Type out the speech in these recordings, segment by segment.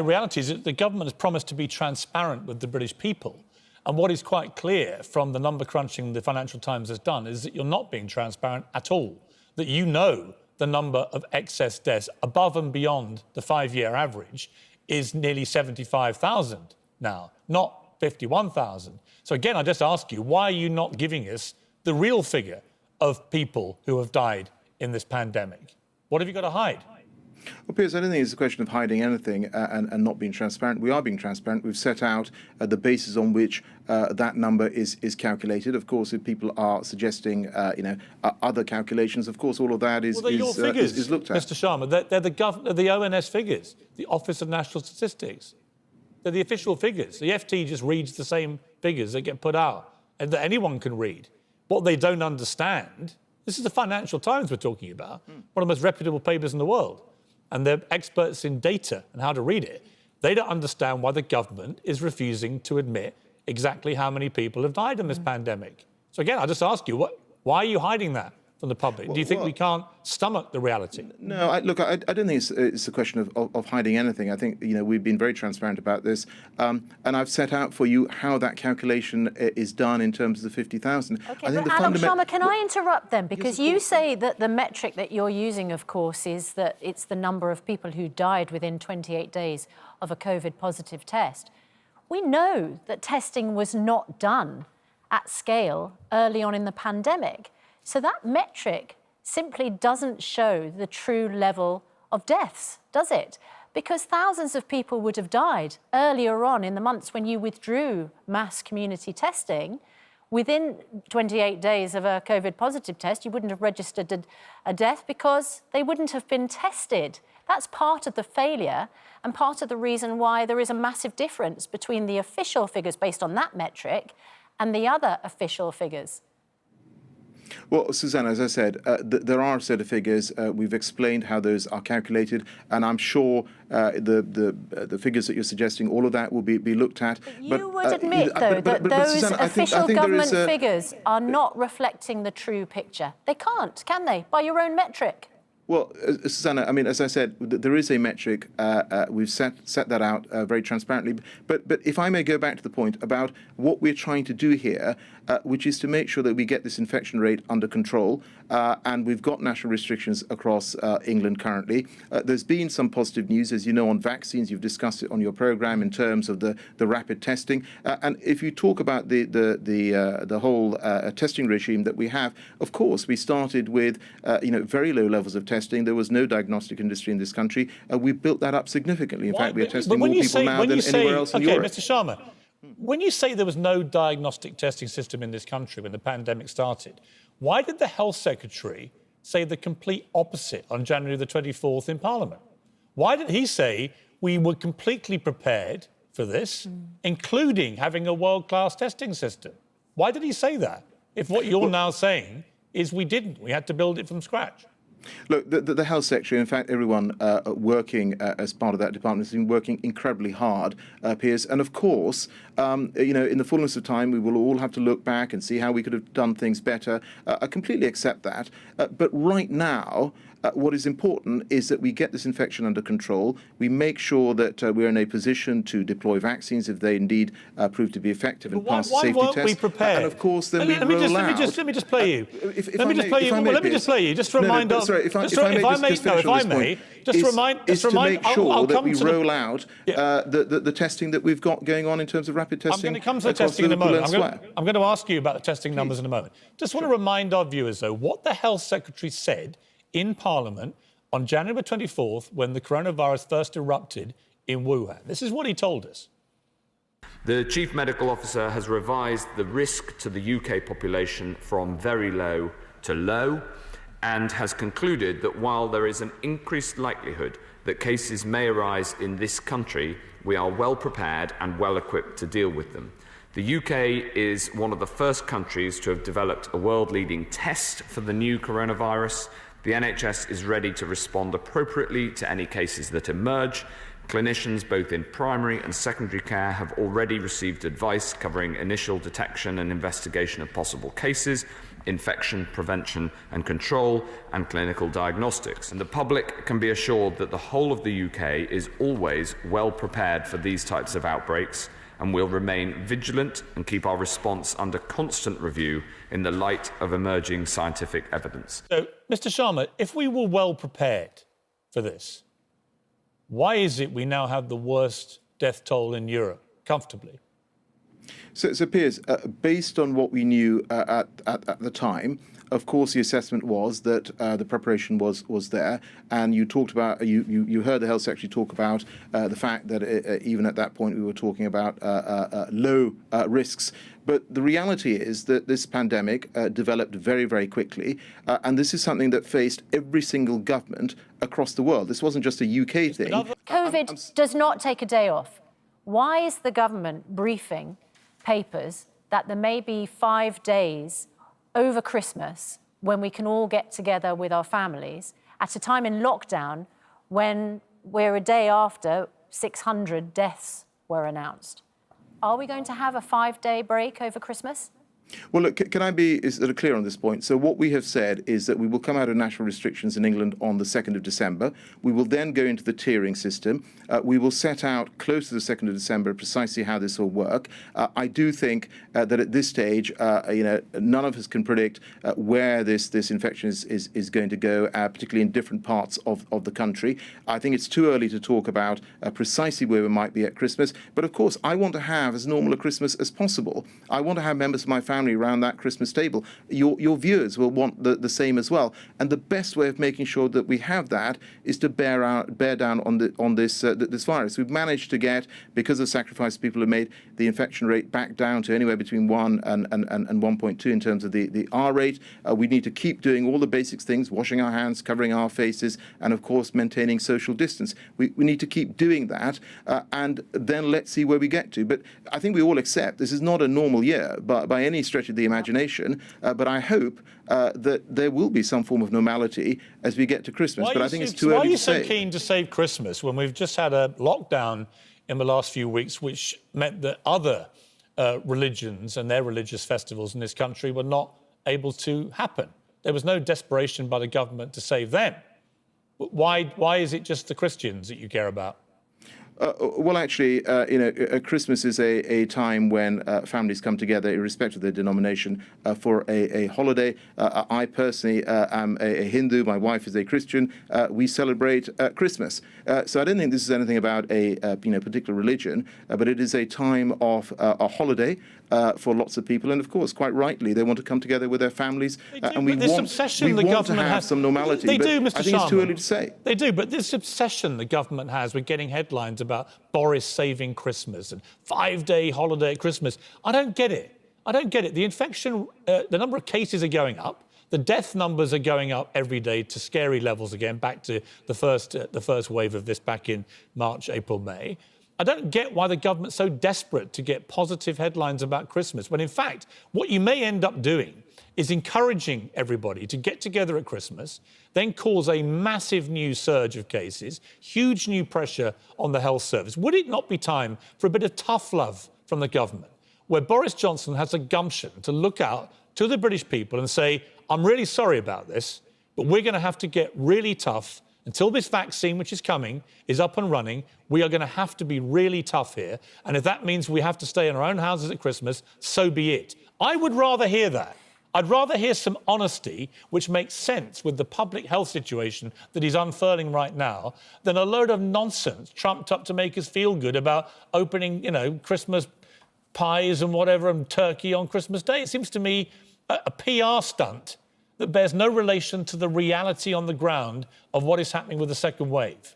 the reality is that the government has promised to be transparent with the British people. And what is quite clear from the number crunching the Financial Times has done is that you're not being transparent at all, that you know the number of excess deaths above and beyond the 5-year average is nearly 75,000 now, not 51,000. So again, I just ask you, why are you not giving us the real figure of people who have died in this pandemic? What have you got to hide? Well, Piers, I don't think it's a question of hiding anything and not being transparent. We are being transparent. We've set out the basis on which that number is calculated. Of course, if people are suggesting, other calculations, of course, all of that is looked at. Mr. Sharma, they're the ONS figures, the Office of National Statistics. They're the official figures. The FT just reads the same figures that get put out and that anyone can read. What they don't understand, this is the Financial Times we're talking about, one of the most reputable papers in the world. And they're experts in data and how to read it. They don't understand why the government is refusing to admit exactly how many people have died in this pandemic. So again, I just ask you, why are you hiding that from the public? Do you think we can't stomach the reality? No, I don't think it's a question of hiding anything. I think, we've been very transparent about this. And I've set out for you how that calculation is done in terms of the 50,000. OK, but Alok Sharma, can I interrupt then? Because you say that the metric that you're using, of course, is that it's the number of people who died within 28 days of a COVID-positive test. We know that testing was not done at scale early on in the pandemic. So that metric simply doesn't show the true level of deaths, does it? Because thousands of people would have died earlier on in the months when you withdrew mass community testing. Within 28 days of a COVID-positive test, you wouldn't have registered a death because they wouldn't have been tested. That's part of the failure and part of the reason why there is a massive difference between the official figures based on that metric and the other official figures. Well, Susanna, as I said, there are a set of figures. We've explained how those are calculated, and I'm sure the figures that you're suggesting, all of that will be looked at. But you would admit, though, that those Susanna, official government figures are not reflecting the true picture. They can't, can they, by your own metric? Well, Susanna, I mean, as I said, there is a metric. We've set that out very transparently. But if I may go back to the point about what we're trying to do here, which is to make sure that we get this infection rate under control. And we've got national restrictions across England currently. There's been some positive news, as you know, on vaccines. You've discussed it on your programme in terms of the rapid testing. And if you talk about the whole testing regime that we have, of course, we started with very low levels of testing. There was no diagnostic industry in this country. We built that up significantly. In fact, we are testing more people now than anywhere else in Europe. Mr. Sharma, when you say there was no diagnostic testing system in this country when the pandemic started, why did the Health Secretary say the complete opposite on January the 24th in Parliament? Why did he say we were completely prepared for this, including having a world-class testing system? Why did he say that, if what you're now saying is we didn't, we had to build it from scratch? Look, the Health Secretary, in fact, everyone working as part of that department has been working incredibly hard, Piers. And of course, in the fullness of time, we will all have to look back and see how we could have done things better. I completely accept that. But right now, what is important is that we get this infection under control. We make sure that we're in a position to deploy vaccines if they indeed prove to be effective and pass the safety test. Why weren't we prepared? And of course, then let me just play you. Let me just play you. Just to remind us. Sorry, if I may, just to make sure that we roll out the testing that we've got going on in terms of rapid testing. I'm going to come to the testing in a moment. I'm going to ask you about the testing numbers in a moment. Just want to remind our viewers, though, what the Health Secretary said in Parliament on January 24th when the coronavirus first erupted in Wuhan. This is what he told us. The Chief Medical Officer has revised the risk to the UK population from very low to low and has concluded that while there is an increased likelihood that cases may arise in this country, we are well prepared and well equipped to deal with them. The UK is one of the first countries to have developed a world-leading test for the new coronavirus. The NHS is ready to respond appropriately to any cases that emerge. Clinicians both in primary and secondary care have already received advice covering initial detection and investigation of possible cases, infection prevention and control, and clinical diagnostics. And the public can be assured that the whole of the UK is always well prepared for these types of outbreaks, and will remain vigilant and keep our response under constant review in the light of emerging scientific evidence. So, Mr. Sharma, if we were well prepared for this, why is it we now have the worst death toll in Europe, comfortably? So Piers, based on what we knew at the time, of course, the assessment was that the preparation was there, and you talked about you heard the Health Secretary talk about the fact that even at that point we were talking about low risks. But the reality is that this pandemic developed very, very quickly, and this is something that faced every single government across the world. This wasn't just a UK thing. COVID does not take a day off. Why is the government briefing papers that there may be 5 days over Christmas when we can all get together with our families at a time in lockdown when we're a day after 600 deaths were announced? Are we going to have a 5-day break over Christmas? Well, look, can I be clear on this point? So what we have said is that we will come out of national restrictions in England on the 2nd of December. We will then go into the tiering system. We will set out close to the 2nd of December precisely how this will work. I do think that at this stage, none of us can predict where this infection is going to go, particularly in different parts of the country. I think it's too early to talk about precisely where we might be at Christmas. But of course, I want to have as normal a Christmas as possible. I want to have members of my family around that Christmas table. Your viewers will want the same as well. And the best way of making sure that we have that is to bear down on this virus. We've managed to get, because of sacrifices people have made, the infection rate back down to anywhere between 1 and 1.2 in terms of the R rate. We need to keep doing all the basic things, washing our hands, covering our faces, and of course maintaining social distance. We need to keep doing that, and then let's see where we get to. But I think we all accept this is not a normal year by any stretch of the imagination, but I hope that there will be some form of normality as we get to Christmas. But I think it's too early to say. Why are you so keen to save Christmas when we've just had a lockdown in the last few weeks, which meant that other religions and their religious festivals in this country were not able to happen? There was no desperation by the government to save them. Why is it just the Christians that you care about? Well, actually, Christmas is a time when families come together, irrespective of their denomination, for a holiday. I personally am a Hindu. My wife is a Christian. We celebrate Christmas. So I don't think this is anything about a particular religion, but it is a time of a holiday for lots of people. And of course, quite rightly, they want to come together with their families, and we want to have some normality. They do, Mr. I think it's too early to say. They do, but this obsession the government has with getting headlines about Boris saving Christmas and 5-day holiday at Christmas, I don't get it. I don't get it. The infection, the number of cases are going up. The death numbers are going up every day to scary levels again, back to the first wave of this back in March, April, May. I don't get why the government's so desperate to get positive headlines about Christmas, when in fact, what you may end up doing is encouraging everybody to get together at Christmas, then cause a massive new surge of cases, huge new pressure on the health service. Would it not be time for a bit of tough love from the government, where Boris Johnson has a gumption to look out to the British people and say, I'm really sorry about this, but we're going to have to get really tough until this vaccine, which is coming, is up and running. We are going to have to be really tough here. And if that means we have to stay in our own houses at Christmas, so be it. I would rather hear that. I'd rather hear some honesty, which makes sense with the public health situation that is unfurling right now, than a load of nonsense trumped up to make us feel good about opening, Christmas pies and whatever and turkey on Christmas Day. It seems to me a PR stunt that bears no relation to the reality on the ground of what is happening with the second wave.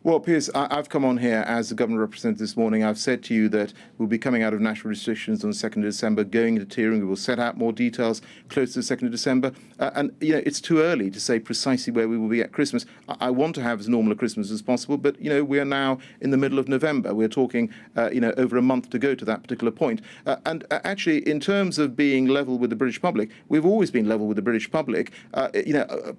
Well, Piers, I've come on here as the government representative this morning. I've said to you that we'll be coming out of national restrictions on the 2nd of December, going into tiering. We will set out more details close to the 2nd of December. And it's too early to say precisely where we will be at Christmas. I want to have as normal a Christmas as possible, but, we are now in the middle of November. We're talking, over a month to go to that particular point. And actually, in terms of being level with the British public, we've always been level with the British public.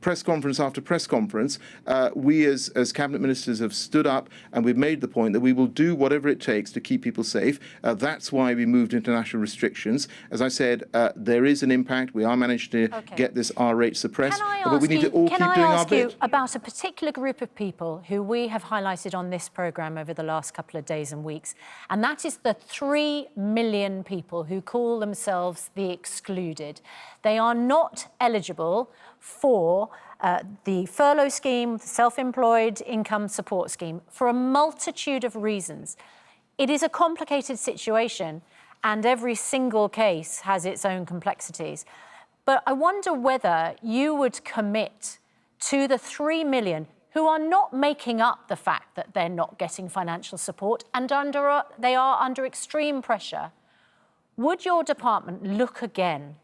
Press conference after press conference, we as cabinet ministers have stood up and we've made the point that we will do whatever it takes to keep people safe. That's why we moved international restrictions. As I said, there is an impact. We are managed to get this R rate suppressed, but we need to all keep doing our bit. Can I ask you about a particular group of people who we have highlighted on this programme over the last couple of days and weeks, and that is the 3 million people who call themselves the excluded. They are not eligible for the furlough scheme, the self-employed income support scheme, for a multitude of reasons. It is a complicated situation, and every single case has its own complexities. But I wonder whether you would commit to the 3 million who are not making up the fact that they're not getting financial support and they are under extreme pressure. Would your department look again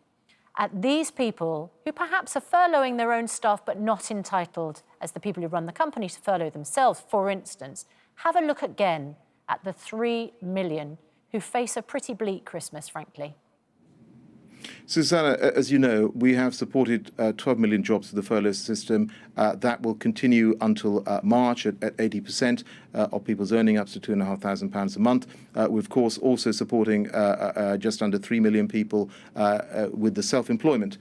at these people who perhaps are furloughing their own staff but not entitled, as the people who run the company, to furlough themselves, for instance? Have a look again at the 3 million who face a pretty bleak Christmas, frankly. Susanna, as you know, we have supported 12 million jobs through the furlough system. That will continue until March at 80% of people's earning up to £2,500 a month. We're, of course, also supporting just under 3 million people with the self-employment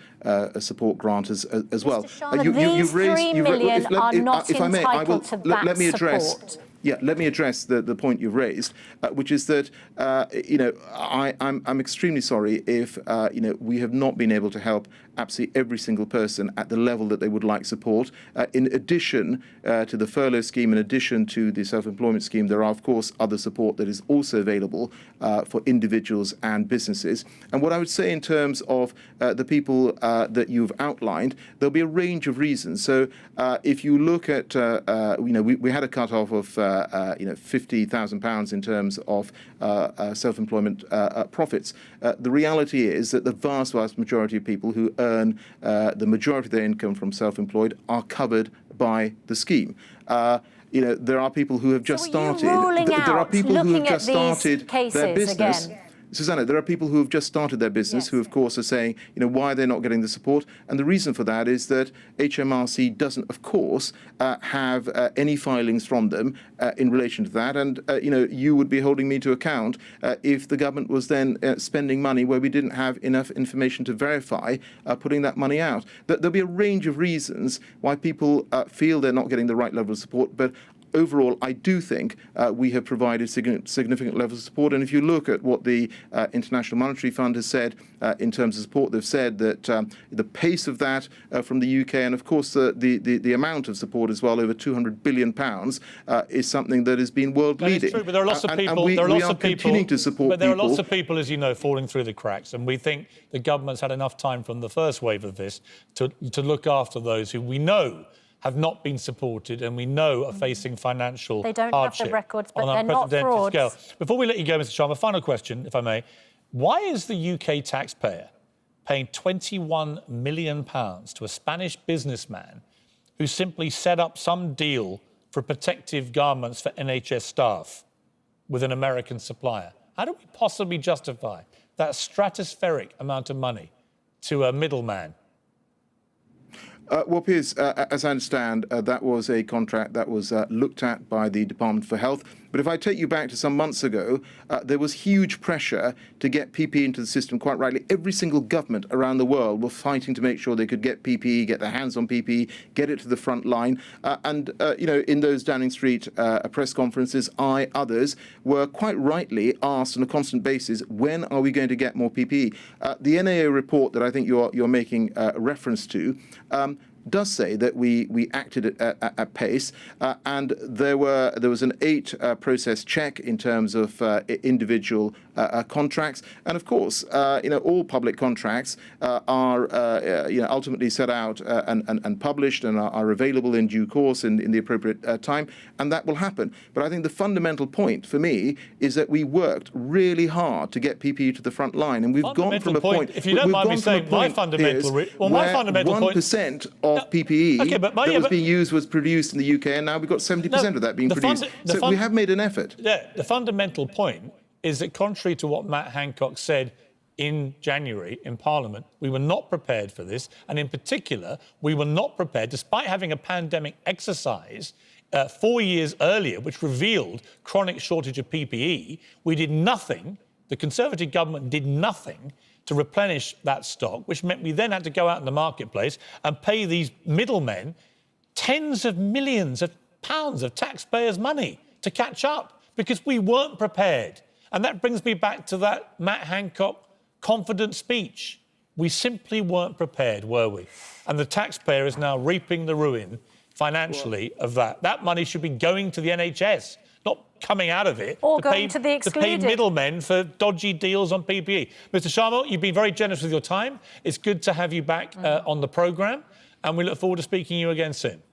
support grant as well. Mr. Sharma, these 3 million are not entitled to that support. Yeah, let me address the point you've raised, which is that I'm extremely sorry if we have not been able to help absolutely every single person at the level that they would like support. In addition to the furlough scheme, in addition to the self-employment scheme, there are, of course, other support that is also available for individuals and businesses. And what I would say in terms of the people that you've outlined, there'll be a range of reasons. So if you look at, we had a cut-off of £50,000 in terms of self-employment profits. The reality is that the vast majority of people who earn the majority of their income from self-employed are covered by the scheme. There are people who have just started. There are people who have just started their business. Again. Susanna, there are people who have just started their business who, of course, are saying, why they're not getting the support. And the reason for that is that HMRC doesn't, of course, have any filings from them in relation to that. And, you would be holding me to account if the government was then spending money where we didn't have enough information to verify putting that money out. There'll be a range of reasons why people feel they're not getting the right level of support. But overall, I do think we have provided significant levels of support. And if you look at what the International Monetary Fund has said in terms of support, they've said that the pace of that from the UK and, of course, the amount of support as well, over £200 billion, is something that has been world-leading. That is true, but there are lots of people. We are continuing to support people. But there are lots of people, as you know, falling through the cracks. And we think the government's had enough time from the first wave of this to look after those who we know have not been supported and we know are facing financial hardship. They don't have the records, but they're not frauds. Scale. Before we let you go, Mr. Sharma, final question, if I may. Why is the UK taxpayer paying £21 million to a Spanish businessman who simply set up some deal for protective garments for NHS staff with an American supplier? How do we possibly justify that stratospheric amount of money to a middleman? Well, Piers, as I understand, that was a contract that was looked at by the Department for Health. But if I take you back to some months ago, there was huge pressure to get PPE into the system. Quite rightly, every single government around the world were fighting to make sure they could get PPE, get their hands on PPE, get it to the front line. In those Downing Street press conferences, others were quite rightly asked on a constant basis, when are we going to get more PPE? The NAO report that I think you're making reference to does say that we acted at pace, and there was an 8-process check in terms of individual contracts, and of course, all public contracts are ultimately set out and published and are available in due course in the appropriate time, and that will happen. But I think the fundamental point for me is that we worked really hard to get PPE to the front line, and we've gone from a point. If you don't mind me saying, my fundamental point. 1% of PPE that was being used was produced in the UK, and now we've got 70% of that being produced. So we have made an effort. Yeah, the fundamental point is that contrary to what Matt Hancock said in January in Parliament, we were not prepared for this. And in particular, we were not prepared, despite having a pandemic exercise 4 years earlier, which revealed chronic shortage of PPE. We did nothing. The Conservative government did nothing to replenish that stock, which meant we then had to go out in the marketplace and pay these middlemen tens of millions of pounds of taxpayers' money to catch up because we weren't prepared. And that brings me back to that Matt Hancock confident speech. We simply weren't prepared, were we? And the taxpayer is now reaping the ruin financially of that. That money should be going to the NHS, not coming out of it or going to the excluded. To pay middlemen for dodgy deals on PPE. Mr. Sharma, you've been very generous with your time. It's good to have you back on the programme, and we look forward to speaking to you again soon.